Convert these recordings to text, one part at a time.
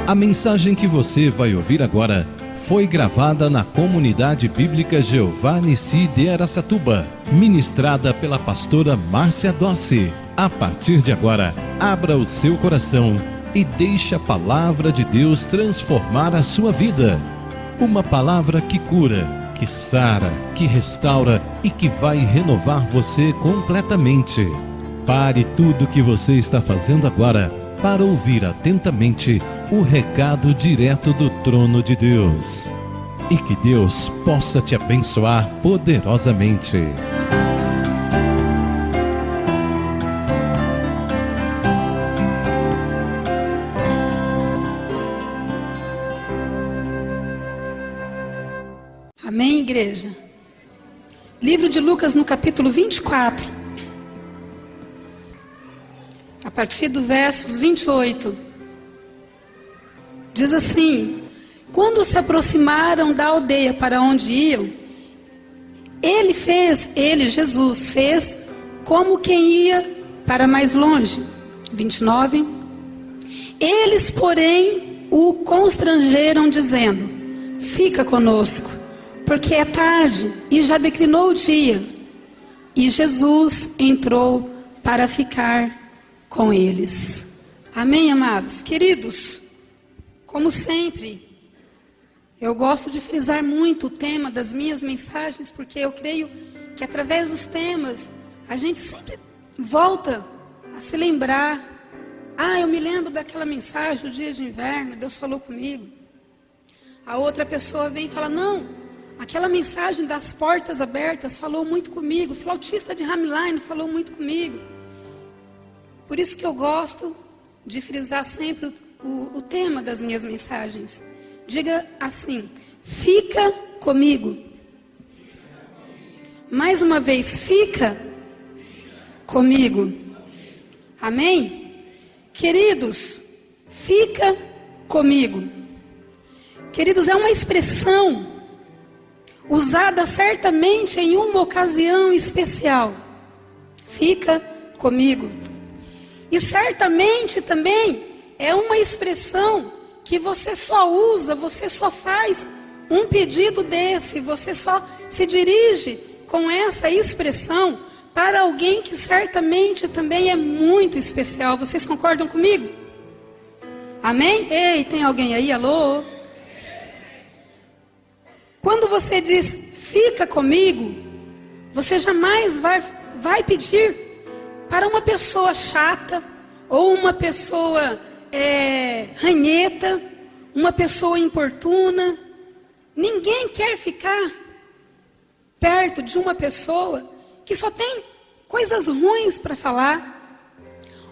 A mensagem que você vai ouvir agora foi gravada na Comunidade Bíblica Jeová Nissi de Araçatuba, ministrada pela pastora Márcia Dossi. A partir de agora, abra o seu coração e deixe a palavra de Deus transformar a sua vida. Uma palavra que cura, que sara, que restaura e que vai renovar você completamente. Pare tudo o que você está fazendo agora para ouvir atentamente o recado direto do trono de Deus. E que Deus possa te abençoar poderosamente. Amém, igreja? Livro de Lucas, no capítulo 24. A partir do versos 28. Diz assim: quando se aproximaram da aldeia para onde iam, Jesus, fez como quem ia para mais longe. 29. Eles, porém, o constrangeram, dizendo: fica conosco, porque é tarde e já declinou o dia. E Jesus entrou para ficar com eles. Amém, amados? Queridos, como sempre, eu gosto de frisar muito o tema das minhas mensagens, porque eu creio que através dos temas, a gente sempre volta a se lembrar. Eu me lembro daquela mensagem, o dia de inverno, Deus falou comigo. A outra pessoa vem e fala: não, aquela mensagem das portas abertas falou muito comigo, o flautista de Rammstein falou muito comigo. Por isso que eu gosto de frisar sempre o tema das minhas mensagens. Diga assim: fica comigo. Mais uma vez, fica comigo. Amém? Queridos, fica comigo. Queridos, é uma expressão usada certamente em uma ocasião especial. Fica comigo. E certamente também é uma expressão que você só usa, você só faz um pedido desse, você só se dirige com essa expressão para alguém que certamente também é muito especial. Vocês concordam comigo? Amém? Ei, tem alguém aí? Alô? Quando você diz fica comigo, você jamais vai pedir para uma pessoa chata, ou uma pessoa ranheta, uma pessoa importuna. Ninguém quer ficar perto de uma pessoa que só tem coisas ruins para falar,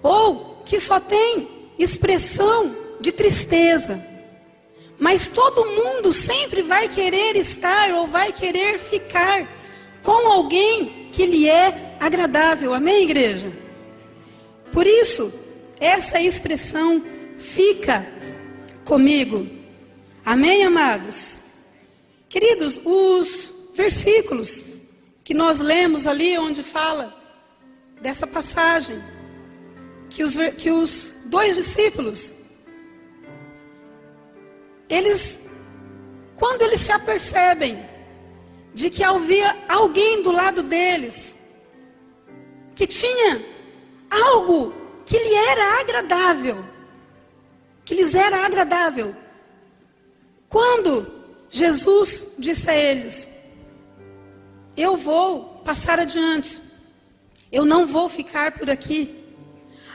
ou que só tem expressão de tristeza. Mas todo mundo sempre vai querer estar ou vai querer ficar com alguém que lhe é agradável. Amém, igreja? Por isso, essa expressão fica comigo. Amém, amados? Queridos, os versículos que nós lemos ali onde fala dessa passagem, que os dois discípulos, quando eles se apercebem de que havia alguém do lado deles, que tinha algo que lhe era agradável, que lhes era agradável. Quando Jesus disse a eles: eu vou passar adiante, eu não vou ficar por aqui.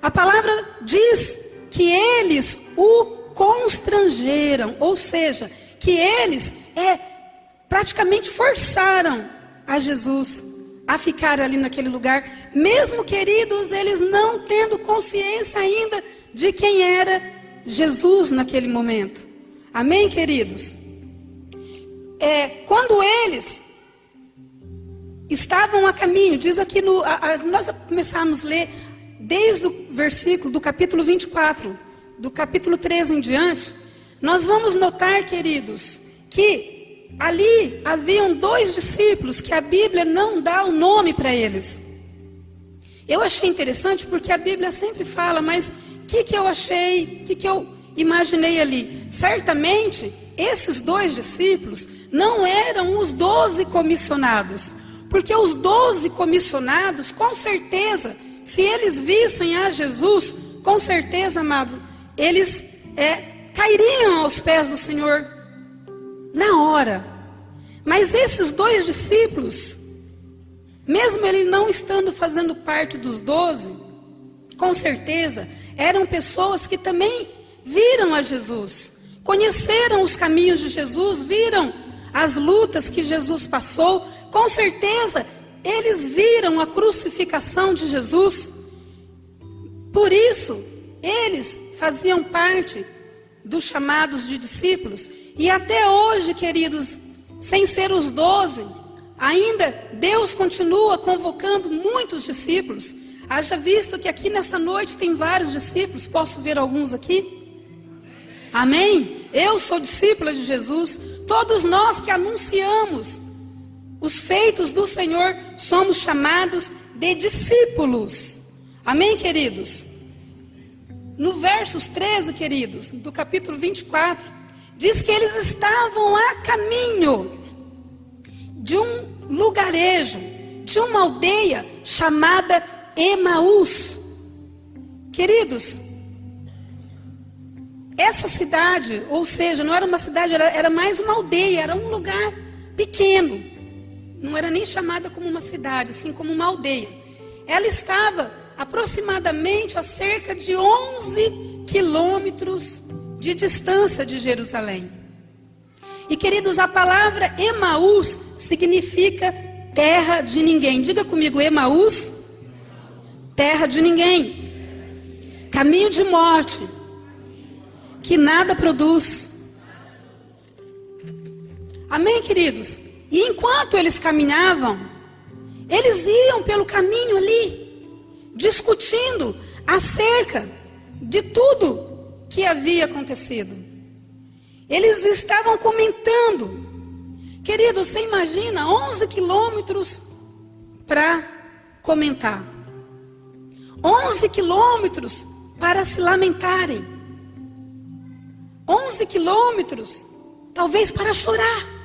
A palavra diz que eles o constrangeram, ou seja, que eles praticamente forçaram a Jesus a ficar ali naquele lugar, mesmo, queridos, eles não tendo consciência ainda de quem era Jesus naquele momento. Amém, queridos? Quando eles estavam a caminho, diz aqui, nós começamos a ler desde o versículo do capítulo 24, do capítulo 13 em diante, nós vamos notar, queridos, que ali haviam dois discípulos que a Bíblia não dá o nome para eles. Eu achei interessante porque a Bíblia sempre fala, mas o que eu achei, o que eu imaginei ali, certamente esses 2 discípulos não eram os 12 comissionados, porque os 12 comissionados, com certeza, se eles vissem a Jesus, com certeza, amados, eles cairiam aos pés do Senhor na hora. Mas esses 2 discípulos, mesmo ele não estando fazendo parte dos 12, com certeza, eram pessoas que também viram a Jesus, conheceram os caminhos de Jesus, viram as lutas que Jesus passou, com certeza, eles viram a crucificação de Jesus. Por isso, eles faziam parte dos chamados de discípulos. E até hoje, queridos, sem ser os 12, ainda Deus continua convocando muitos discípulos. Haja visto que aqui nessa noite tem vários discípulos. Posso ver alguns aqui? Amém? Eu sou discípula de Jesus. Todos nós que anunciamos os feitos do Senhor somos chamados de discípulos. Amém, queridos? No versos 13, queridos, do capítulo 24, diz que eles estavam a caminho de um lugarejo, de uma aldeia chamada Emaús. Queridos, essa cidade, ou seja, não era uma cidade, era mais uma aldeia, era um lugar pequeno. Não era nem chamada como uma cidade, assim como uma aldeia. Ela estava aproximadamente a cerca de 11 quilômetros de distância de Jerusalém. E queridos, a palavra Emaús significa terra de ninguém. Diga comigo, Emaús, terra de ninguém, caminho de morte, que nada produz. Amém, queridos? E enquanto eles caminhavam, eles iam pelo caminho ali, discutindo acerca de tudo que havia acontecido. Eles estavam comentando. Queridos, você imagina 11 quilômetros para comentar, 11 quilômetros para se lamentarem, 11 quilômetros talvez para chorar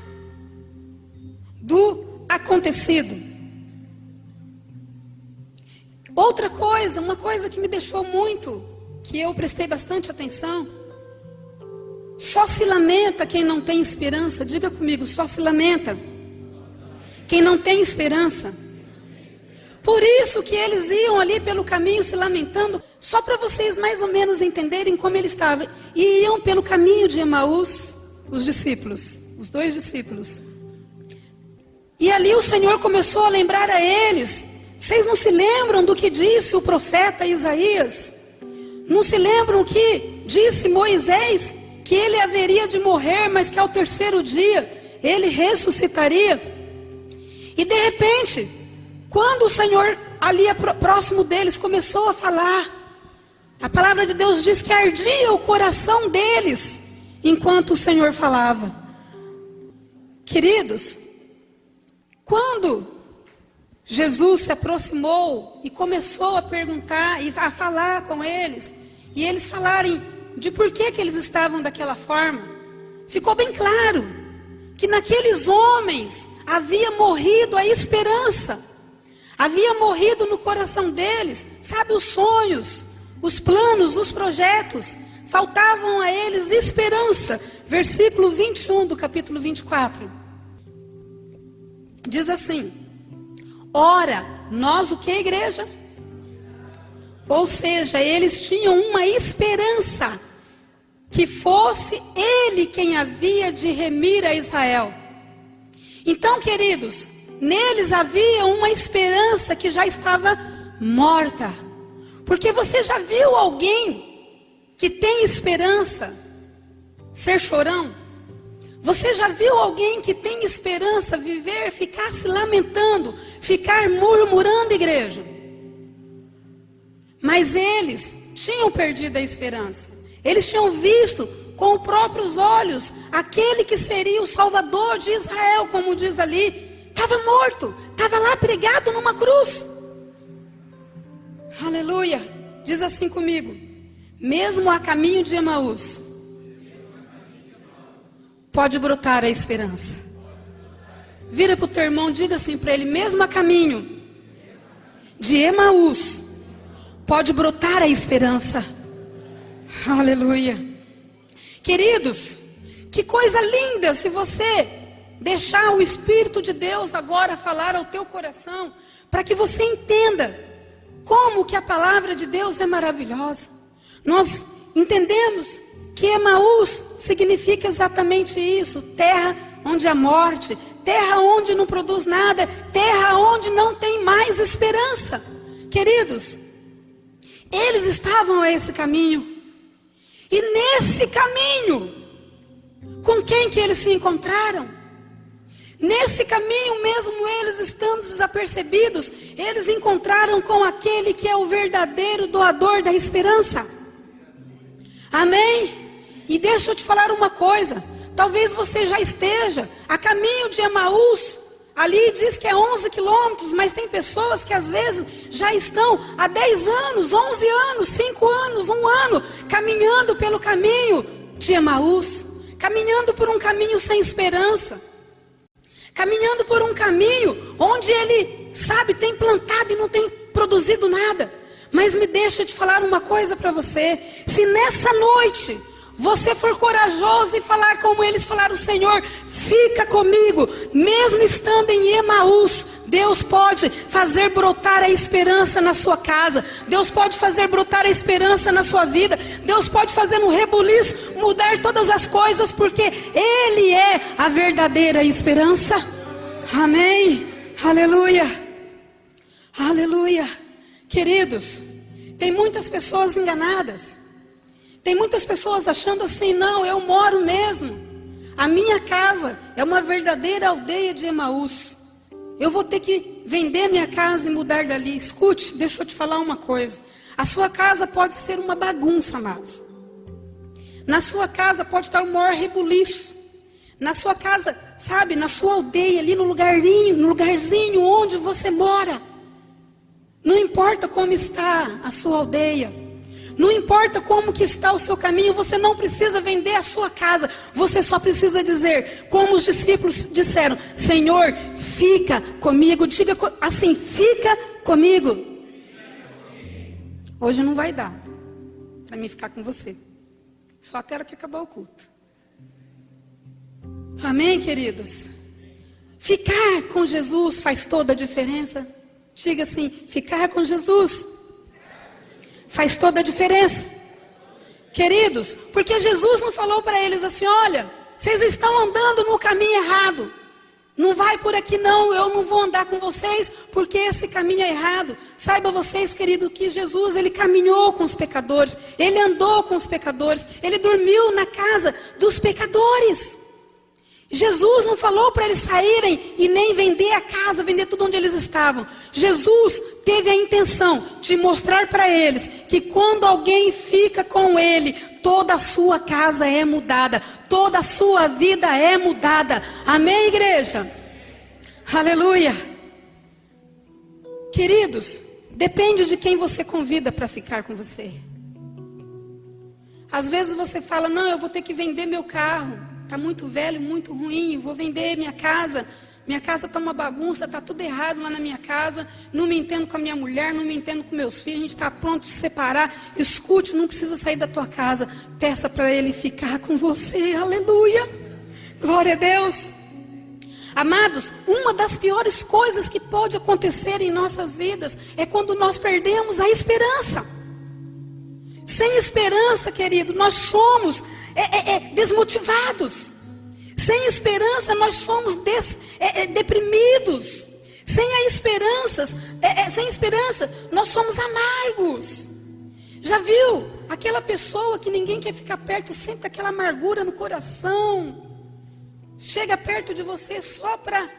do acontecido. Outra coisa, uma coisa que me deixou muito, que eu prestei bastante atenção: só se lamenta quem não tem esperança. Diga comigo, só se lamenta quem não tem esperança. Por isso que eles iam ali pelo caminho se lamentando, só para vocês mais ou menos entenderem como ele estava. E iam pelo caminho de Emaús, os discípulos, os 2 discípulos. E ali o Senhor começou a lembrar a eles: vocês não se lembram do que disse o profeta Isaías? Não se lembram o que disse Moisés? Que ele haveria de morrer, mas que ao 3º dia ele ressuscitaria. E de repente, quando o Senhor ali próximo deles começou a falar, a palavra de Deus diz que ardia o coração deles enquanto o Senhor falava. Queridos, quando Jesus se aproximou e começou a perguntar e a falar com eles, e eles falarem de por que eles estavam daquela forma, ficou bem claro que naqueles homens havia morrido a esperança, havia morrido no coração deles, sabe, os sonhos, os planos, os projetos, faltavam a eles esperança. Versículo 21 do capítulo 24, diz assim: ora, nós o que, igreja? Ou seja, eles tinham uma esperança, que fosse ele quem havia de remir a Israel. Então, queridos, neles havia uma esperança que já estava morta. Porque você já viu alguém que tem esperança ser chorão? Você já viu alguém que tem esperança viver, ficar se lamentando, ficar murmurando, igreja? Mas eles tinham perdido a esperança. Eles tinham visto com os próprios olhos aquele que seria o Salvador de Israel, como diz ali, estava morto, estava lá pregado numa cruz. Aleluia. Diz assim comigo: mesmo a caminho de Emaús, pode brotar a esperança. Vira para o teu irmão, diga assim para ele: mesmo a caminho de Emaús, pode brotar a esperança. Aleluia. Queridos, que coisa linda se você deixar o Espírito de Deus agora falar ao teu coração, para que você entenda como que a palavra de Deus é maravilhosa. Nós entendemos que Emaús significa exatamente isso: terra onde há morte, terra onde não produz nada, terra onde não tem mais esperança. Queridos, eles estavam a esse caminho, e nesse caminho, com quem que eles se encontraram? Nesse caminho, mesmo eles estando desapercebidos, eles encontraram com aquele que é o verdadeiro doador da esperança. Amém? E deixa eu te falar uma coisa: talvez você já esteja a caminho de Emaús. Ali diz que é 11 quilômetros, mas tem pessoas que às vezes já estão há 10 anos, 11 anos, 5 anos, 1 ano, caminhando pelo caminho de Emaús, caminhando por um caminho sem esperança, caminhando por um caminho onde ele, sabe, tem plantado e não tem produzido nada. Mas me deixa te falar uma coisa para você: se nessa noite você for corajoso e falar como eles falaram: Senhor, fica comigo, mesmo estando em Emaús, Deus pode fazer brotar a esperança na sua casa, Deus pode fazer brotar a esperança na sua vida, Deus pode fazer no rebuliço mudar todas as coisas, porque Ele é a verdadeira esperança. Amém? Aleluia, aleluia. Queridos, tem muitas pessoas enganadas. Tem muitas pessoas achando assim: não, eu moro mesmo, a minha casa é uma verdadeira aldeia de Emaús, eu vou ter que vender minha casa e mudar dali. Escute, deixa eu te falar uma coisa: a sua casa pode ser uma bagunça, amados. Na sua casa pode estar o maior rebuliço. Na sua casa, sabe, na sua aldeia, ali no lugarzinho onde você mora. Não importa como está a sua aldeia, não importa como que está o seu caminho, você não precisa vender a sua casa. Você só precisa dizer, como os discípulos disseram: Senhor, fica comigo. Diga assim: fica comigo. Hoje não vai dar para mim ficar com você, só até hora que acabar o culto. Amém, queridos? Ficar com Jesus faz toda a diferença. Diga assim: ficar com Jesus faz toda a diferença. Queridos, porque Jesus não falou para eles assim: olha, vocês estão andando no caminho errado, não vai por aqui não, eu não vou andar com vocês, porque esse caminho é errado. Saiba vocês, querido, que Jesus, ele caminhou com os pecadores, ele andou com os pecadores, ele dormiu na casa dos pecadores. Jesus não falou para eles saírem e nem vender a casa, vender tudo onde eles estavam. Jesus teve a intenção de mostrar para eles que quando alguém fica com ele, toda a sua casa é mudada, toda a sua vida é mudada. Amém, igreja? Aleluia. Queridos, depende de quem você convida para ficar com você. Às vezes você fala: não, eu vou ter que vender meu carro, está muito velho, muito ruim, vou vender minha casa está uma bagunça, está tudo errado lá na minha casa, não me entendo com a minha mulher, não me entendo com meus filhos, a gente está pronto a se separar. Escute, não precisa sair da tua casa, peça para Ele ficar com você. Aleluia, glória a Deus. Amados, uma das piores coisas que pode acontecer em nossas vidas é quando nós perdemos a esperança. Sem esperança, querido, nós somos desmotivados. Sem esperança, nós somos deprimidos. Sem esperança, nós somos amargos. Já viu aquela pessoa que ninguém quer ficar perto, sempre aquela amargura no coração? Chega perto de você só para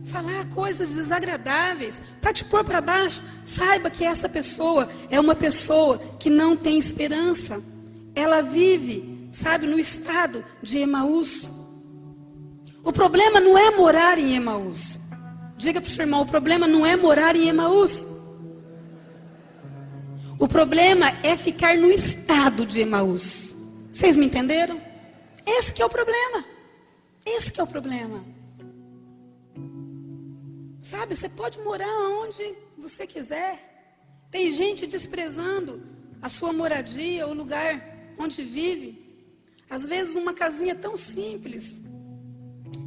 falar coisas desagradáveis, para te pôr para baixo. Saiba que essa pessoa é uma pessoa que não tem esperança. Ela vive, sabe, no estado de Emaús. O problema não é morar em Emaús. Diga para o seu irmão: o problema não é morar em Emaús. O problema é ficar no estado de Emaús. Vocês me entenderam? Esse que é o problema. Esse que é o problema. Sabe, você pode morar onde você quiser. Tem gente desprezando a sua moradia, o lugar onde vive. Às vezes uma casinha tão simples.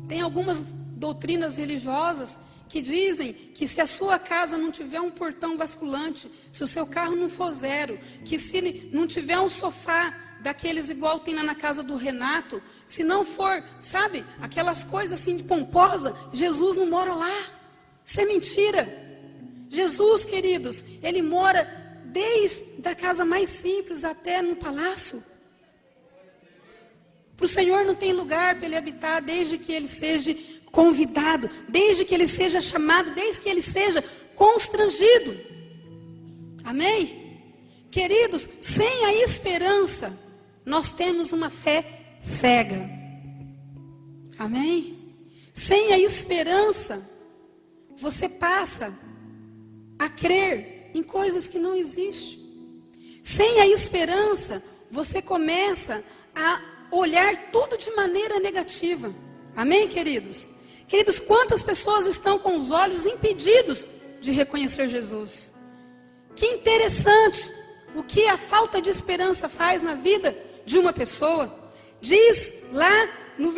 Tem algumas doutrinas religiosas que dizem que se a sua casa não tiver um portão basculante, se o seu carro não for zero, que se não tiver um sofá daqueles igual tem lá na casa do Renato, se não for, sabe, aquelas coisas assim de pomposa, Jesus não mora lá. Isso é mentira. Jesus, queridos, Ele mora desde a casa mais simples até no palácio. Para o Senhor não tem lugar para Ele habitar, desde que Ele seja convidado, desde que Ele seja chamado, desde que Ele seja constrangido. Amém? Queridos, sem a esperança, nós temos uma fé cega. Amém? Sem a esperança, você passa a crer em coisas que não existem. Sem a esperança, você começa a olhar tudo de maneira negativa. Amém, queridos? Queridos, quantas pessoas estão com os olhos impedidos de reconhecer Jesus? Que interessante o que a falta de esperança faz na vida de uma pessoa. Diz lá num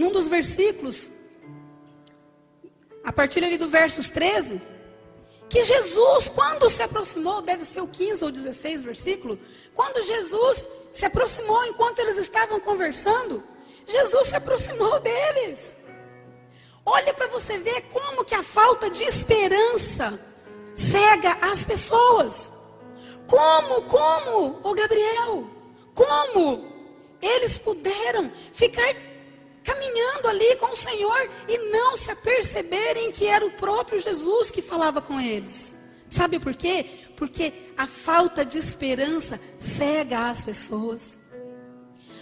dos versículos, a partir ali do versos 13, que Jesus, quando se aproximou, deve ser o 15 ou 16 versículo, quando Jesus se aproximou enquanto eles estavam conversando, Jesus se aproximou deles. Olha para você ver como que a falta de esperança cega as pessoas. Como, ô Gabriel, como eles puderam ficar caminhando ali com o Senhor e não se aperceberem que era o próprio Jesus que falava com eles? Sabe por quê? Porque a falta de esperança cega as pessoas.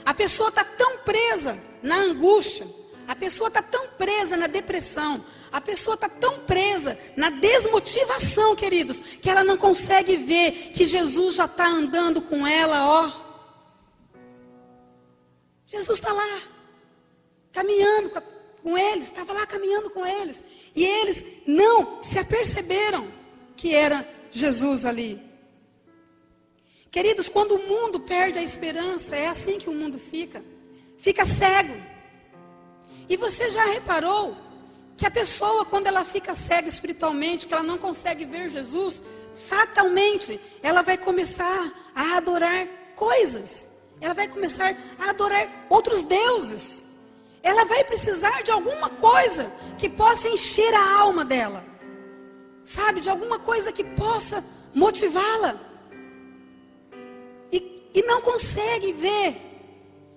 A pessoa está tão presa na angústia, a pessoa está tão presa na depressão, a pessoa está tão presa na desmotivação, queridos, que ela não consegue ver que Jesus já está andando com ela, ó. Jesus está lá, caminhando com eles, estava lá caminhando com eles. E eles não se aperceberam que era Jesus ali. Queridos, quando o mundo perde a esperança, é assim que o mundo fica cego. E você já reparou que a pessoa, quando ela fica cega espiritualmente, que ela não consegue ver Jesus, fatalmente ela vai começar a adorar coisas. Ela vai começar a adorar outros deuses. Ela vai precisar de alguma coisa que possa encher a alma dela. Sabe, de alguma coisa que possa motivá-la. E não consegue ver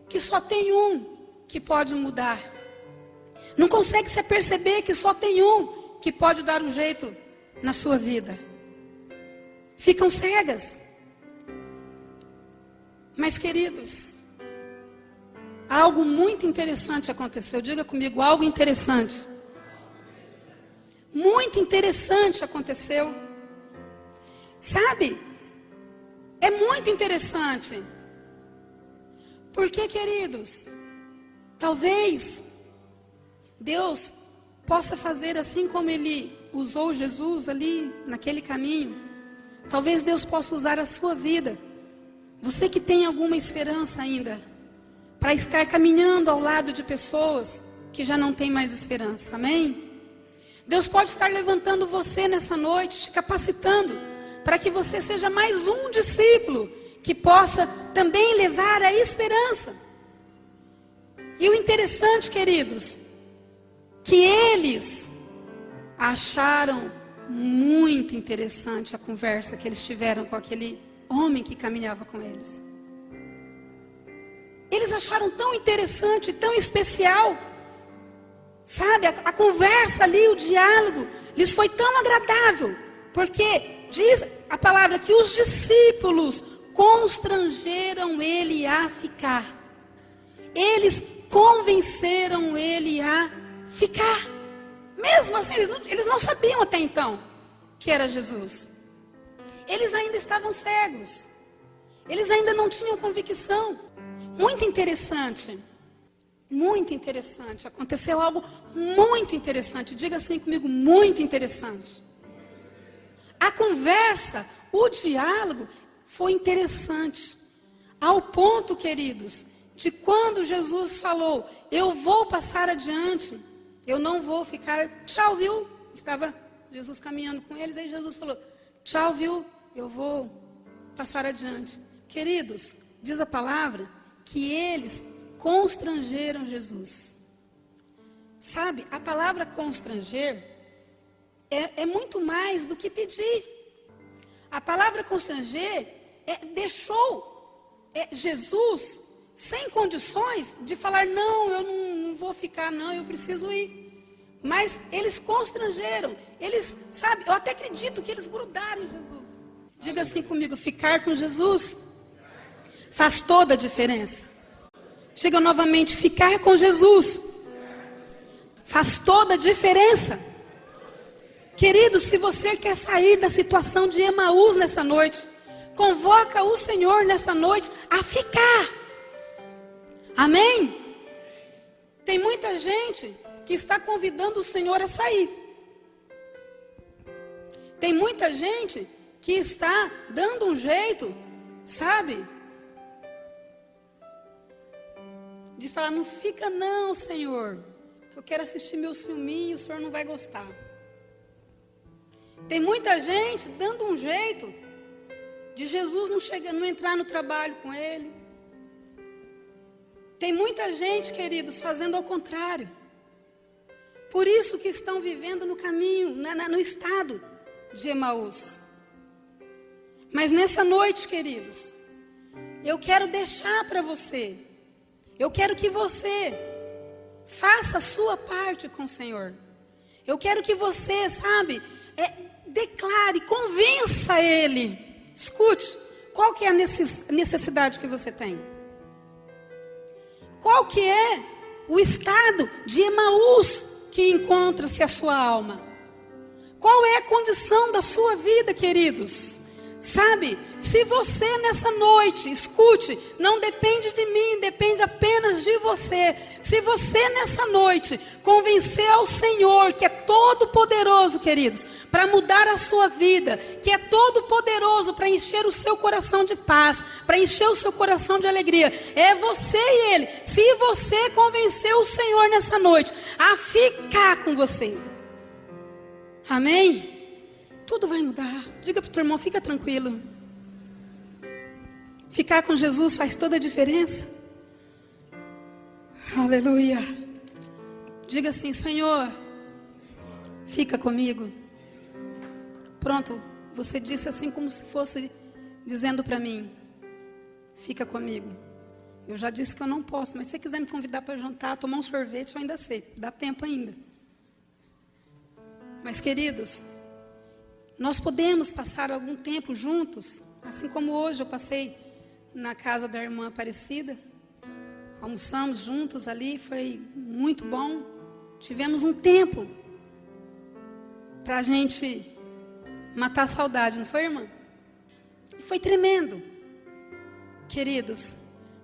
que só tem um que pode mudar. Não consegue se aperceber que só tem um que pode dar um jeito na sua vida. Ficam cegas. Mas, queridos, algo muito interessante aconteceu. Diga comigo, algo interessante. Muito interessante aconteceu. Sabe? É muito interessante. Porque, queridos, talvez Deus possa fazer assim como Ele usou Jesus ali naquele caminho. Talvez Deus possa usar a sua vida. Você que tem alguma esperança ainda, para estar caminhando ao lado de pessoas que já não têm mais esperança. Amém? Deus pode estar levantando você nessa noite, te capacitando, para que você seja mais um discípulo que possa também levar a esperança. E o interessante, queridos, que eles acharam muito interessante a conversa que eles tiveram com aquele homem que caminhava com eles. Eles acharam tão interessante, tão especial. Sabe, a conversa ali, o diálogo, lhes foi tão agradável. Porque diz a palavra que os discípulos constrangeram ele a ficar. Eles convenceram ele a ficar. Mesmo assim, eles não sabiam até então que era Jesus. Eles ainda estavam cegos. Eles ainda não tinham convicção. Muito interessante. Muito interessante. Aconteceu algo muito interessante. Diga assim comigo, muito interessante. A conversa, o diálogo foi interessante. Ao ponto, queridos, de quando Jesus falou, eu vou passar adiante, eu não vou ficar, tchau, viu? Estava Jesus caminhando com eles, aí Jesus falou, tchau, viu? Eu vou passar adiante. Queridos, diz a palavra que eles constrangeram Jesus. Sabe, a palavra constranger é muito mais do que pedir. A palavra constranger deixou Jesus sem condições de falar, não, eu não vou ficar, não, eu preciso ir. Mas eles constrangeram, eles, sabe, eu até acredito que eles grudaram em Jesus. Diga assim comigo, ficar com Jesus faz toda a diferença. Diga novamente, ficar com Jesus faz toda a diferença. Querido, se você quer sair da situação de Emaús nessa noite, convoca o Senhor nesta noite a ficar. Amém? Tem muita gente que está convidando o Senhor a sair. Tem muita gente que está dando um jeito, sabe? De falar, não fica não, Senhor. Eu quero assistir meus filminhos, o Senhor não vai gostar. Tem muita gente dando um jeito de Jesus não entrar no trabalho com ele. Tem muita gente, queridos, fazendo ao contrário. Por isso que estão vivendo no caminho, no estado de Emaús. Mas nessa noite, queridos, eu quero deixar para você, eu quero que você faça a sua parte com o Senhor. Eu quero que você, sabe, declare, convença Ele. Escute, qual que é a necessidade que você tem? Qual que é o estado de Emaús que encontra-se a sua alma? Qual é a condição da sua vida, queridos? Sabe, se você nessa noite, escute, não depende de mim, depende apenas de você. Se você nessa noite convencer ao Senhor, que é todo poderoso, queridos, para mudar a sua vida, que é todo poderoso para encher o seu coração de paz, para encher o seu coração de alegria, é você e Ele. Se você convencer o Senhor nessa noite a ficar com você, amém? Tudo vai mudar. Diga para o teu irmão, fica tranquilo. Ficar com Jesus faz toda a diferença. Aleluia. Diga assim, Senhor, fica comigo. Pronto, você disse assim como se fosse dizendo para mim, fica comigo. Eu já disse que eu não posso, mas se você quiser me convidar para jantar, tomar um sorvete, eu ainda sei, dá tempo ainda. Mas queridos, nós podemos passar algum tempo juntos, assim como hoje eu passei na casa da irmã Aparecida. Almoçamos juntos ali, foi muito bom. Tivemos um tempo para a gente matar a saudade, não foi, irmã? E foi tremendo, queridos.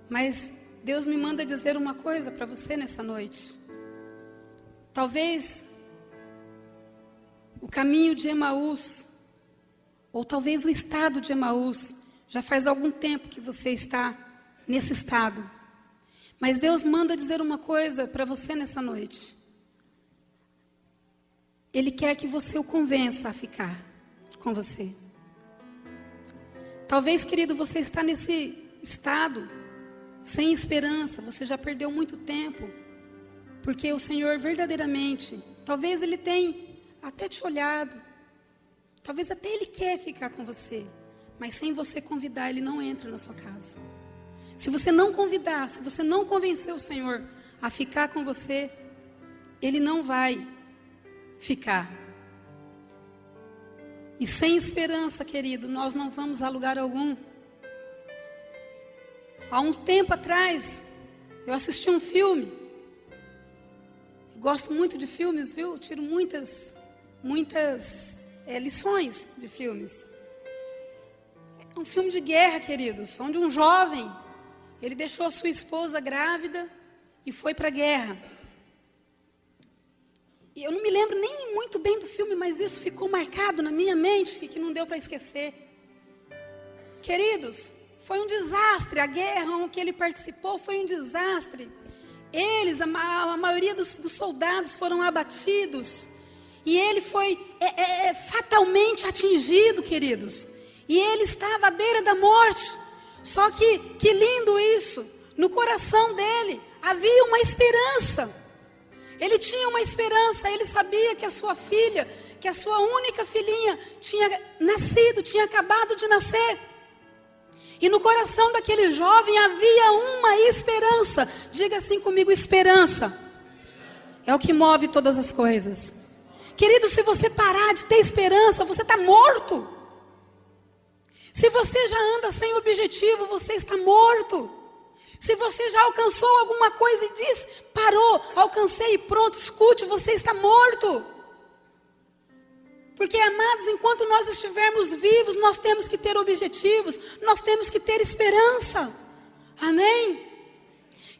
Mas Deus me manda dizer uma coisa para você nessa noite. Talvez o caminho de Emaús, ou talvez o estado de Emaús, já faz algum tempo que você está nesse estado. Mas Deus manda dizer uma coisa para você nessa noite. Ele quer que você o convença a ficar com você. Talvez, querido, você está nesse estado, sem esperança, você já perdeu muito tempo, porque o Senhor verdadeiramente, talvez Ele tenha até te olhado, talvez até Ele quer ficar com você, mas sem você convidar, Ele não entra na sua casa. Se você não convidar, se você não convencer o Senhor a ficar com você, Ele não vai ficar. E sem esperança, querido, nós não vamos a lugar algum. Há um tempo atrás, eu assisti um filme. Eu gosto muito de filmes, viu? Eu tiro muitas lições de filmes. um filme de guerra, queridos, onde um jovem, ele deixou a sua esposa grávida e foi para a guerra. E eu não me lembro nem muito bem do filme, mas isso ficou marcado na minha mente e que não deu para esquecer. Queridos, foi um desastre, a guerra em que ele participou foi um desastre. Eles, a maioria dos soldados foram abatidos. E ele foi fatalmente atingido, queridos. E ele estava à beira da morte. Só que lindo isso, no coração dele havia uma esperança. Ele tinha uma esperança, ele sabia que a sua filha, que a sua única filhinha tinha nascido, tinha acabado de nascer. E no coração daquele jovem havia uma esperança. Diga assim comigo, esperança é o que move todas as coisas. Querido, se você parar de ter esperança, você está morto. Se você já anda sem objetivo, você está morto. Se você já alcançou alguma coisa e diz, parou, alcancei e pronto, escute, você está morto. Porque, amados, enquanto nós estivermos vivos, nós temos que ter objetivos, nós temos que ter esperança. Amém?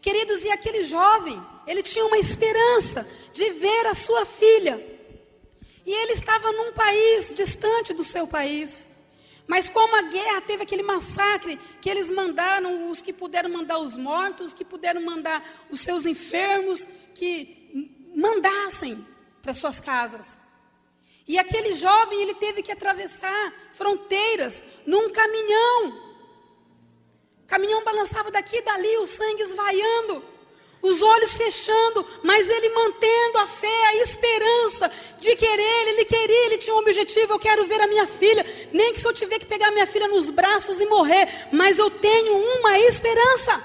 Queridos, e aquele jovem, ele tinha uma esperança de ver a sua filha. E ele estava num país distante do seu país. Mas como a guerra teve aquele massacre, que eles mandaram, os que puderam mandar os mortos, os que puderam mandar os seus enfermos, que mandassem para suas casas. E aquele jovem, ele teve que atravessar fronteiras num caminhão. O caminhão balançava daqui e dali, o sangue esvaiando, os olhos fechando, mas ele mantendo a fé, a esperança de querer, ele tinha um objetivo, eu quero ver a minha filha, nem que se eu tiver que pegar minha filha nos braços e morrer, mas eu tenho uma esperança.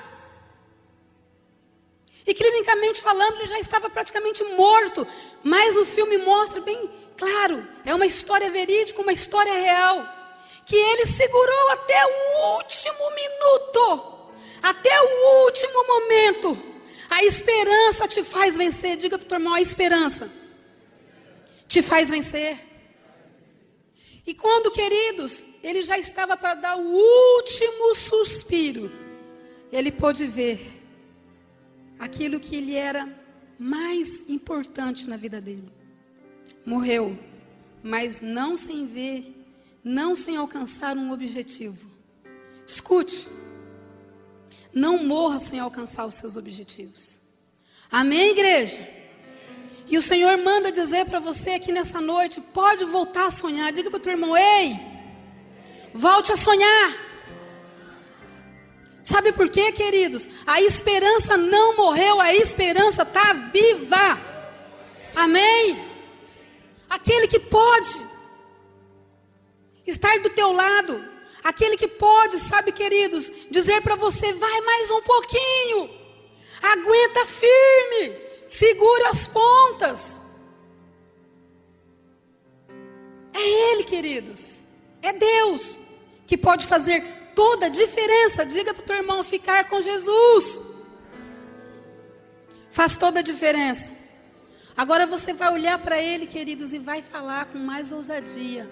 E clinicamente falando, ele já estava praticamente morto, mas no filme mostra bem claro, é uma história verídica, uma história real, que ele segurou até o último minuto, até o último momento. A esperança te faz vencer. Diga para o teu irmão, a esperança te faz vencer. E quando, queridos, ele já estava para dar o último suspiro, ele pôde ver aquilo que lhe era mais importante na vida dele. Morreu, mas não sem ver, não sem alcançar um objetivo. Escute. Não morra sem alcançar os seus objetivos. Amém, igreja? E o Senhor manda dizer para você aqui nessa noite, pode voltar a sonhar. Diga para o teu irmão, ei, volte a sonhar. Sabe por quê, queridos? A esperança não morreu, a esperança está viva. Amém? Aquele que pode estar do teu lado, aquele que pode, sabe, queridos, dizer para você, vai mais um pouquinho, aguenta firme, segura as pontas. É Ele, queridos, é Deus que pode fazer toda a diferença. Diga para o teu irmão, ficar com Jesus faz toda a diferença. Agora você vai olhar para Ele, queridos, e vai falar com mais ousadia.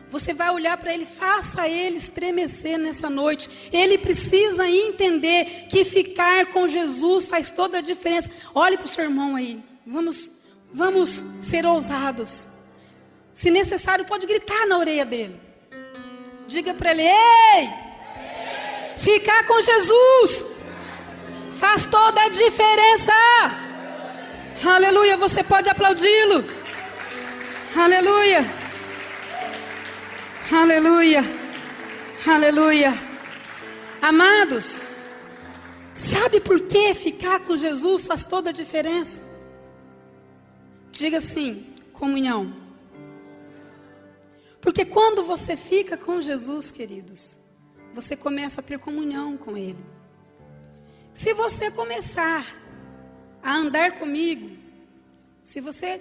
Você vai olhar para ele, faça ele estremecer nessa noite. Ele precisa entender que ficar com Jesus faz toda a diferença. Olhe para o seu irmão aí. Vamos ser ousados. Se necessário, pode gritar na orelha dele. Diga para ele, ei! Ficar com Jesus faz toda a diferença. Aleluia, você pode aplaudi-lo. Aleluia. Aleluia, aleluia. Amados, sabe por que ficar com Jesus faz toda a diferença? Diga assim, comunhão. Porque quando você fica com Jesus, queridos, você começa a ter comunhão com Ele. Se você começar a andar comigo, se você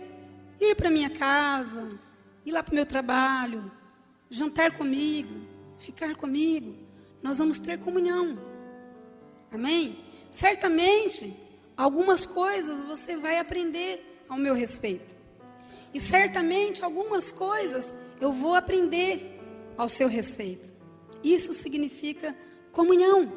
ir para minha casa, ir lá para o meu trabalho, jantar comigo, ficar comigo, nós vamos ter comunhão. Amém? Certamente, algumas coisas você vai aprender ao meu respeito. E certamente, algumas coisas eu vou aprender ao seu respeito. Isso significa comunhão.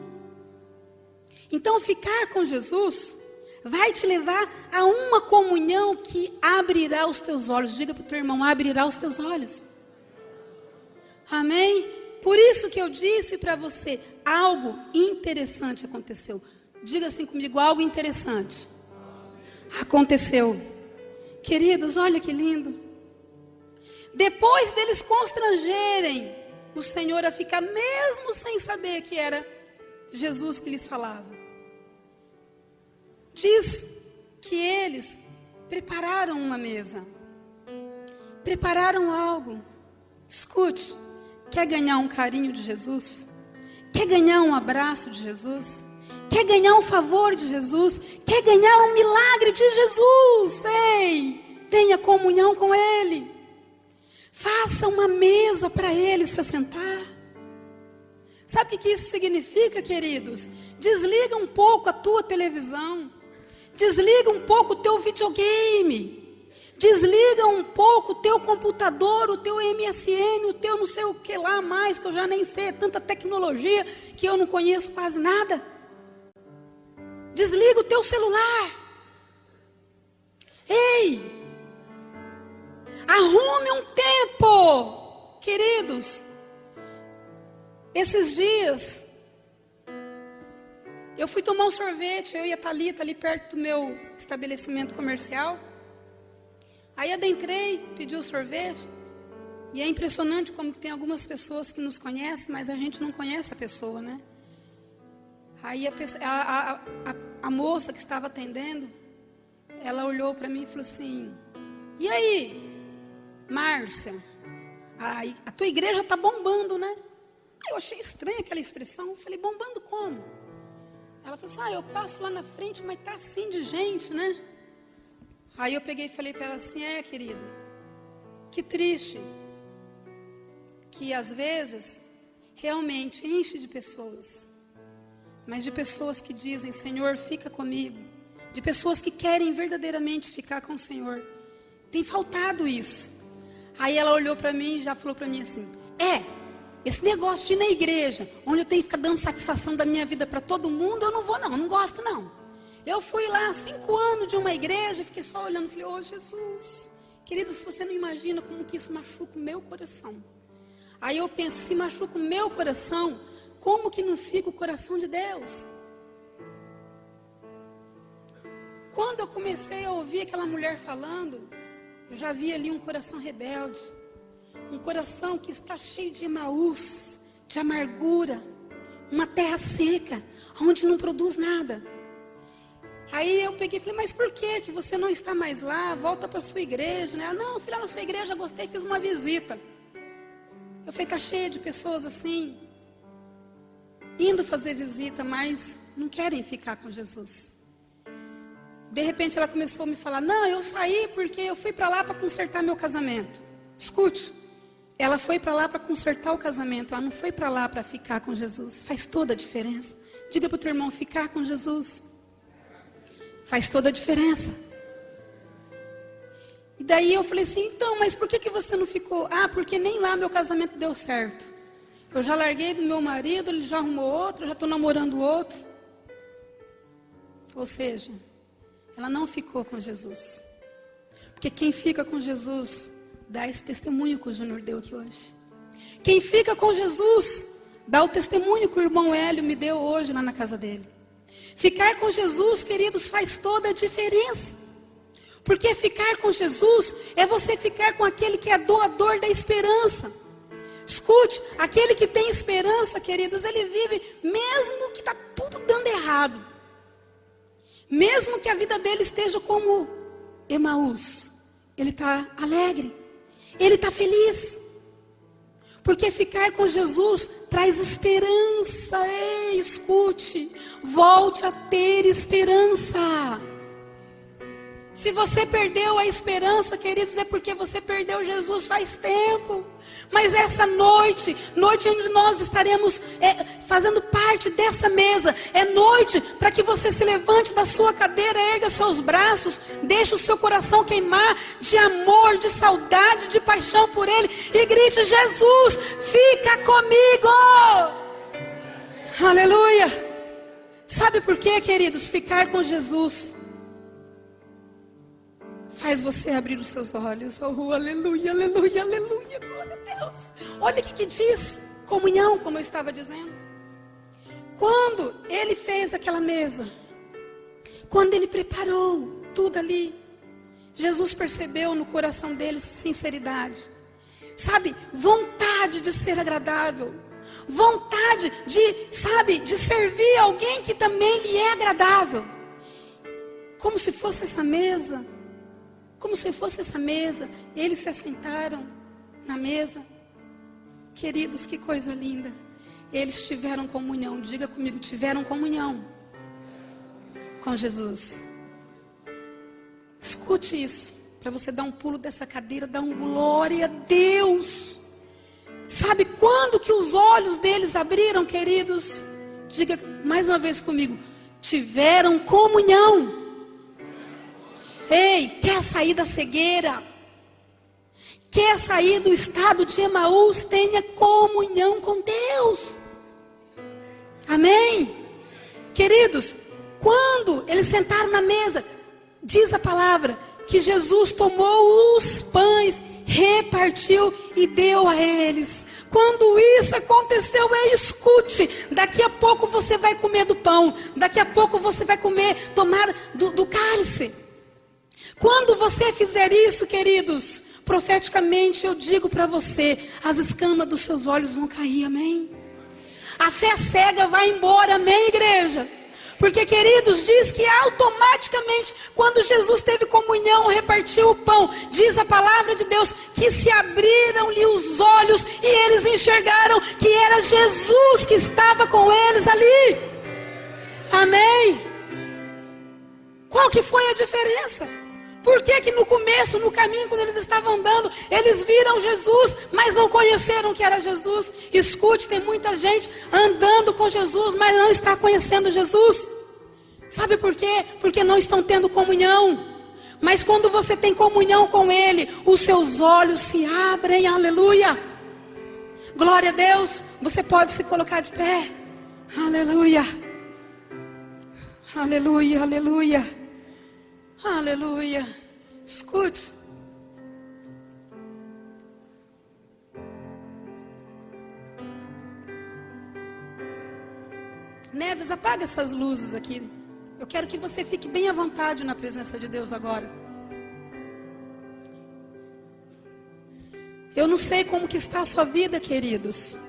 Então ficar com Jesus vai te levar a uma comunhão que abrirá os teus olhos. Diga para o teu irmão, abrirá os teus olhos. Amém? Por isso que eu disse para você, algo interessante aconteceu. Diga assim comigo, algo interessante aconteceu. Queridos, olha que lindo. Depois deles constrangerem o Senhor a ficar, mesmo sem saber que era Jesus que lhes falava, diz que eles prepararam uma mesa, prepararam algo. Escute, quer ganhar um carinho de Jesus? Quer ganhar um abraço de Jesus? Quer ganhar um favor de Jesus? Quer ganhar um milagre de Jesus? Ei, tenha comunhão com Ele. Faça uma mesa para Ele se assentar. Sabe o que isso significa, queridos? Desliga um pouco a tua televisão. Desliga um pouco o teu videogame. Desliga um pouco o teu computador, o teu MSN, o teu não sei o que lá mais, que eu já nem sei, é tanta tecnologia que eu não conheço quase nada. Desliga o teu celular. Ei, arrume um tempo, queridos. Esses dias eu fui tomar um sorvete, eu e a Thalita ali perto do meu estabelecimento comercial. Aí adentrei, pedi o sorvete. E é impressionante como tem algumas pessoas que nos conhecem, mas a gente não conhece a pessoa, né? Aí a moça que estava atendendo, ela olhou para mim e falou assim: e aí, Márcia, a tua igreja está bombando, né? Aí eu achei estranha aquela expressão. Eu falei, bombando como? Ela falou assim, eu passo lá na frente, mas tá assim de gente, né? Aí eu peguei e falei para ela assim, querida, que triste, que às vezes realmente enche de pessoas, mas de pessoas que dizem, Senhor, fica comigo, de pessoas que querem verdadeiramente ficar com o Senhor. Tem faltado isso. Aí ela olhou para mim e já falou para mim assim, esse negócio de ir na igreja, onde eu tenho que ficar dando satisfação da minha vida para todo mundo, eu não vou não, não gosto não. Eu fui lá 5 anos de uma igreja, fiquei só olhando, falei, Jesus, querido, se você não imagina como que isso machuca o meu coração. Aí eu penso, se machuca o meu coração, como que não fica o coração de Deus? Quando eu comecei a ouvir aquela mulher falando, eu já vi ali um coração rebelde, um coração que está cheio de Emaús, de amargura, uma terra seca, onde não produz nada. Aí eu peguei e falei, mas por que você não está mais lá? Volta para a sua igreja, né? Ela, não, fui lá na sua igreja, gostei, fiz uma visita. Eu falei, está cheia de pessoas assim, indo fazer visita, mas não querem ficar com Jesus. De repente ela começou a me falar, não, eu saí porque eu fui para lá para consertar meu casamento. Escute, ela foi para lá para consertar o casamento, ela não foi para lá para ficar com Jesus. Faz toda a diferença. Diga para o teu irmão, ficar com Jesus faz toda a diferença. E daí eu falei assim, então, mas por que você não ficou? Porque nem lá meu casamento deu certo. Eu já larguei do meu marido, ele já arrumou outro, eu já estou namorando outro. Ou seja, ela não ficou com Jesus. Porque quem fica com Jesus dá esse testemunho que o Júnior deu aqui hoje. Quem fica com Jesus dá o testemunho que o irmão Hélio me deu hoje lá na casa dele. Ficar com Jesus, queridos, faz toda a diferença. Porque ficar com Jesus é você ficar com aquele que é doador da esperança. Escute, aquele que tem esperança, queridos, ele vive mesmo que está tudo dando errado. Mesmo que a vida dele esteja como Emaús, ele está alegre, ele está feliz. Porque ficar com Jesus traz esperança. Ei, escute, volte a ter esperança. Se você perdeu a esperança, queridos, é porque você perdeu Jesus faz tempo. Mas essa noite onde nós estaremos fazendo parte dessa mesa, é noite para que você se levante da sua cadeira, erga seus braços, deixe o seu coração queimar de amor, de saudade, de paixão por Ele e grite, Jesus, fica comigo! Aleluia. Sabe por quê, queridos? Ficar com Jesus faz você abrir os seus olhos. Oh, aleluia, aleluia, aleluia. Glória a Deus. Olha o que diz comunhão, como eu estava dizendo. Quando ele fez aquela mesa, quando ele preparou tudo ali, Jesus percebeu no coração dele sinceridade. Sabe, vontade de ser agradável. Vontade de servir alguém que também lhe é agradável. Como se fosse essa mesa. Como se fosse essa mesa. Eles se assentaram na mesa. Queridos, que coisa linda. Eles tiveram comunhão. Diga comigo, tiveram comunhão com Jesus. Escute isso, para você dar um pulo dessa cadeira, dar um glória a Deus. Sabe quando que os olhos deles abriram, queridos? Diga mais uma vez comigo, tiveram comunhão. Ei, quer sair da cegueira? Quer sair do estado de Emaús? Tenha comunhão com Deus. Amém? Queridos, quando eles sentaram na mesa, diz a palavra que Jesus tomou os pães, repartiu e deu a eles. Quando isso aconteceu, escute, daqui a pouco você vai comer do pão, daqui a pouco você vai tomar do cálice. Quando você fizer isso, queridos, profeticamente eu digo para você, as escamas dos seus olhos vão cair, amém? A fé cega vai embora, amém, igreja? Porque, queridos, diz que automaticamente, quando Jesus teve comunhão, repartiu o pão, diz a palavra de Deus, que se abriram-lhe os olhos e eles enxergaram que era Jesus que estava com eles ali. Amém? Qual que foi a diferença? Por que no começo, no caminho, quando eles estavam andando, eles viram Jesus, mas não conheceram que era Jesus? Escute, tem muita gente andando com Jesus, mas não está conhecendo Jesus. Sabe por quê? Porque não estão tendo comunhão. Mas quando você tem comunhão com Ele, os seus olhos se abrem, aleluia. Glória a Deus. Você pode se colocar de pé. Aleluia. Aleluia, aleluia. Aleluia. Escute. Neves, apaga essas luzes aqui. Eu quero que você fique bem à vontade na presença de Deus agora. Eu não sei como que está a sua vida, queridos.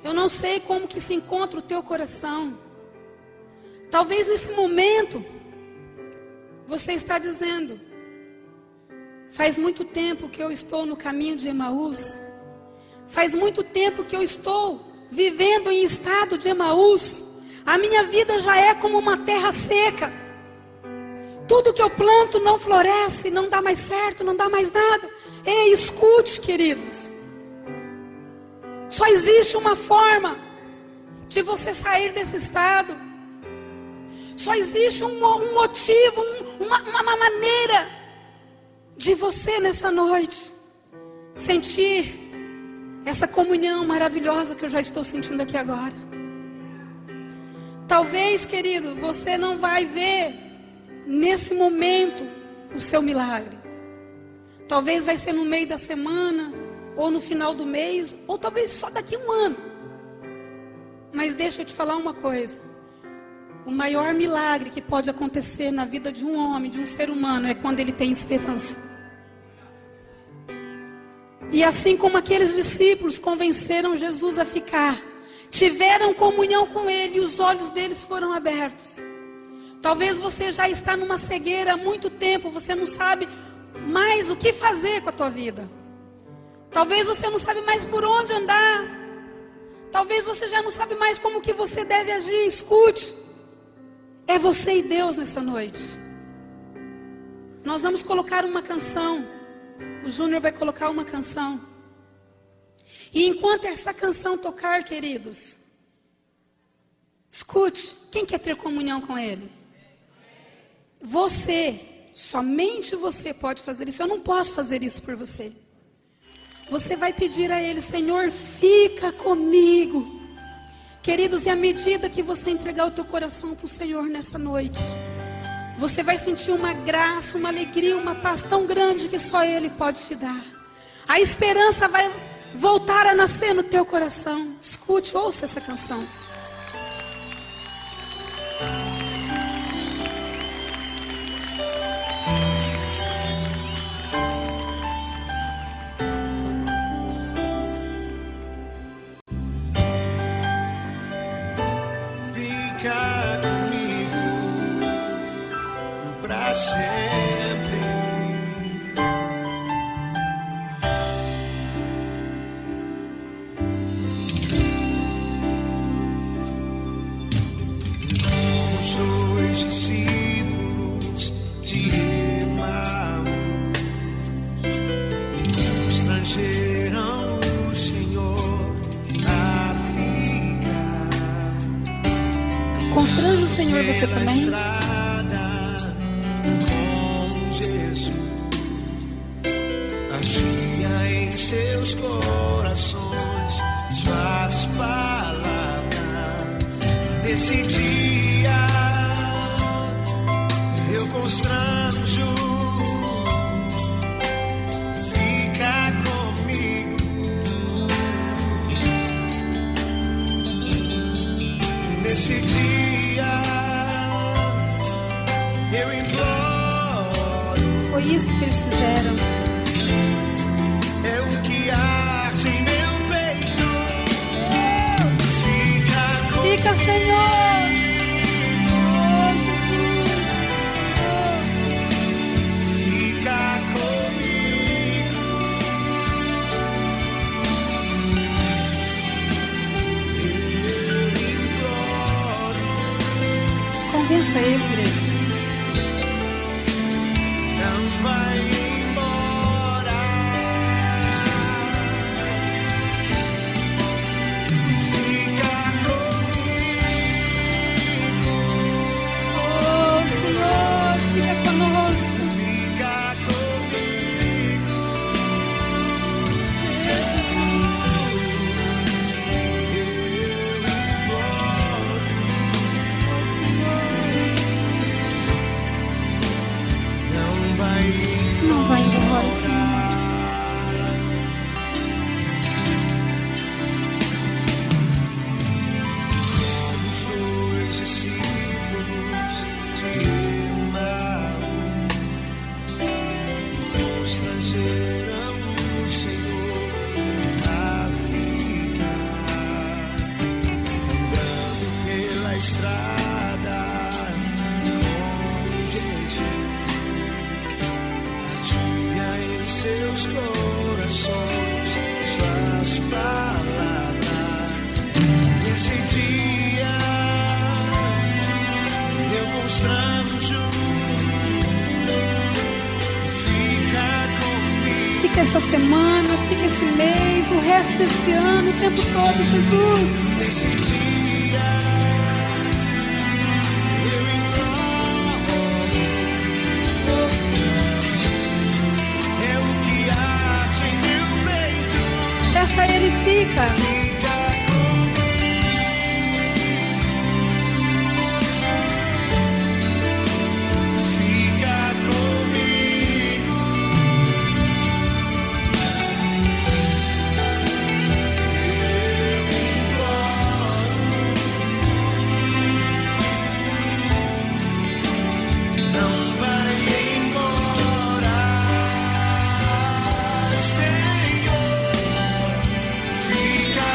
Eu não sei como que se encontra o teu coração. Talvez nesse momento você está dizendo: faz muito tempo que eu estou no caminho de Emaús. Faz muito tempo que eu estou vivendo em estado de Emaús. A minha vida já é como uma terra seca. Tudo que eu planto não floresce, não dá mais certo, não dá mais nada. Ei, escute, queridos. Só existe uma forma de você sair desse estado. Só existe um motivo, uma maneira de você nessa noite sentir essa comunhão maravilhosa que eu já estou sentindo aqui agora. Talvez, querido, você não vai ver nesse momento o seu milagre. Talvez vai ser no meio da semana, ou no final do mês, ou talvez só daqui a um ano. Mas deixa eu te falar uma coisa. O maior milagre que pode acontecer na vida de um homem, de um ser humano, é quando ele tem esperança. E assim como aqueles discípulos convenceram Jesus a ficar, tiveram comunhão com Ele e os olhos deles foram abertos. Talvez você já está numa cegueira há muito tempo, você não sabe mais o que fazer com a tua vida. Talvez você não sabe mais por onde andar. Talvez você já não sabe mais como que você deve agir. Escute, é você e Deus nessa noite. Nós vamos colocar uma canção. O Júnior vai colocar uma canção. E enquanto essa canção tocar, queridos, escute, quem quer ter comunhão com Ele? Você, somente você pode fazer isso. Eu não posso fazer isso por você. Você vai pedir a Ele: Senhor, fica comigo. Queridos, e à medida que você entregar o teu coração para o Senhor nessa noite, você vai sentir uma graça, uma alegria, uma paz tão grande que só Ele pode te dar. A esperança vai voltar a nascer no teu coração. Escute, ouça essa canção. Fica comigo pra sempre. Os dois discípulos de Emaús constrangeram o Senhor a ficar. Constrange o Senhor você Pela também? estrada com Jesus, agia em seus corações suas palavras. Nesse dia eu constranjo, fica comigo. Nesse dia eu imploro, Foi isso que eles fizeram. é o que arde em meu peito. Fica, Senhor. Oh, Jesus. Fica comigo. Eu imploro, Convença Ele, igreja. não vai embora. Fica comigo. Oh, Senhor, fica conosco. Fica comigo. Jesus. Eu imploro, Oh, Senhor. não vai Não vai embora, Senhor. Os dois discípulos de Emaús constrangeram o Senhor a ficar. Andando pela estrada com Jesus, atia em seus corações suas palavras. Nesse dia eu constranjo, fica comigo. Fica essa semana, fica esse mês, o resto desse ano, o tempo todo, Jesus. Nesse dia eu imploro, é o que arde em meu peito. Peça a Ele, fica. Fica comigo. Fica comigo. Eu imploro, não vai embora, Senhor. Fica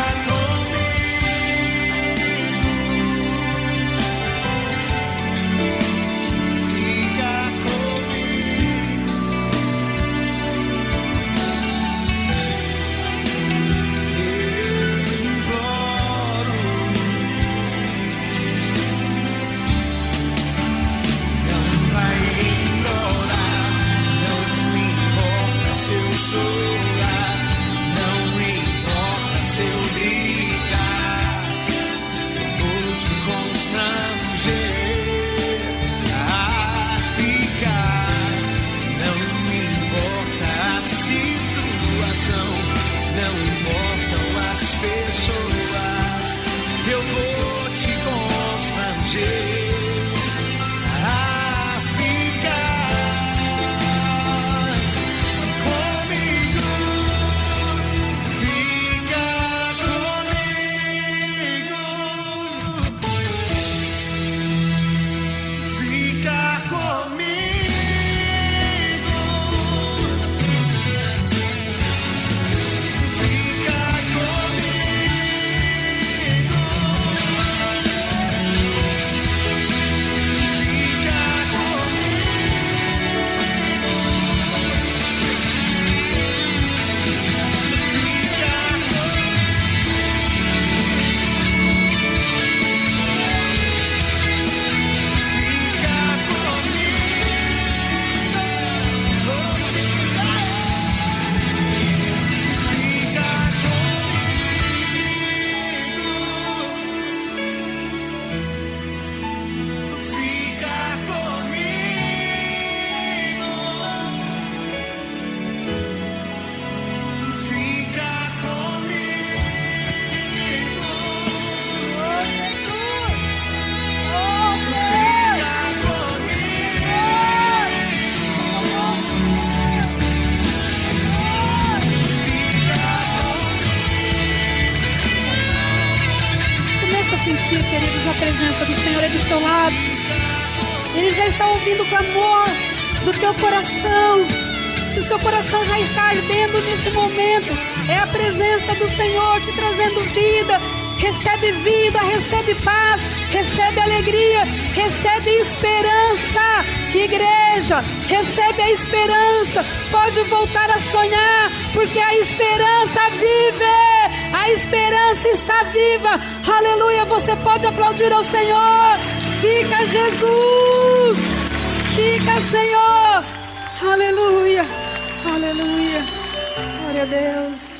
sentir, queridos, a presença do Senhor é do seu lado. Ele já está ouvindo o clamor do teu coração. Se o seu coração já está ardendo nesse momento, é a presença do Senhor te trazendo vida. Recebe vida, recebe paz, recebe alegria, recebe esperança. Igreja, recebe a esperança. Pode voltar a sonhar, porque a esperança vive. A esperança está viva. Aleluia, você pode aplaudir ao Senhor. Fica Jesus, fica Senhor. Aleluia, aleluia. Glória a Deus.